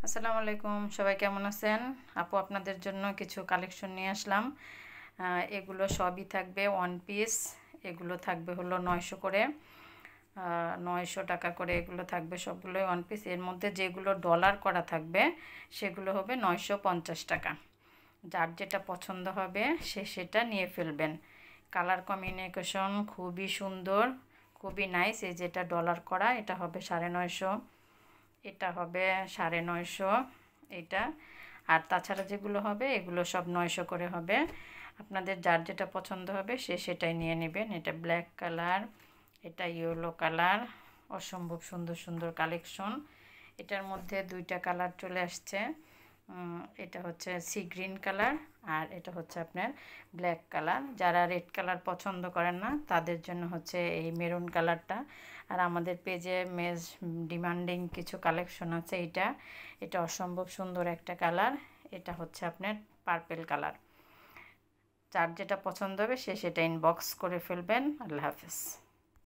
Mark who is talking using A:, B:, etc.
A: আসসালামু আলাইকুম, সবাই কেমন আছেন? আপু আপনাদের জন্য কিছু কালেকশন নিয়ে আসলাম। এগুলো সবই থাকবে ওয়ান পিস। এগুলো থাকবে হলো 900 করে, 900 টাকা করে। এগুলো থাকবে সবগুলোই ওয়ান পিস। এর মধ্যে যেগুলো ডলার করা থাকবে সেগুলো হবে 950 টাকা। যার যেটা পছন্দ হবে সে সেটা নিয়ে ফেলবেন। কালার কম্বিনেশন খুবই সুন্দর, খুবই নাইস। এই যেটা ডলার করা এটা হবে 950, এটা হবে 950 এটা। আর তাছাড়া যেগুলো হবে এগুলো সব 900 করে হবে। আপনাদের যার যেটা পছন্দ হবে সে সেটাই নিয়ে নেবেন। এটা ব্ল্যাক কালার, এটা ইয়েলো কালার, অসম্ভব সুন্দর সুন্দর কালেকশন। এটার মধ্যে দুইটা কালার চলে আসছে। এটা হচ্ছে সি গ্রিন কালার আর এটা হচ্ছে আপনার ব্ল্যাক কালার। যারা রেড কালার পছন্দ করেন না তাদের জন্য হচ্ছে এই মেরুন কালারটা। আর আমাদের পেজে মেজ ডিমান্ডিং কিছু কালেকশন আছে। এটা অসম্ভব সুন্দর একটা কালার। এটা হচ্ছে আপনার পার্পেল কালার। যার যেটা পছন্দ হবে সে সেটা ইনবক্স করে ফেলবেন। আল্লাহ হাফেজ।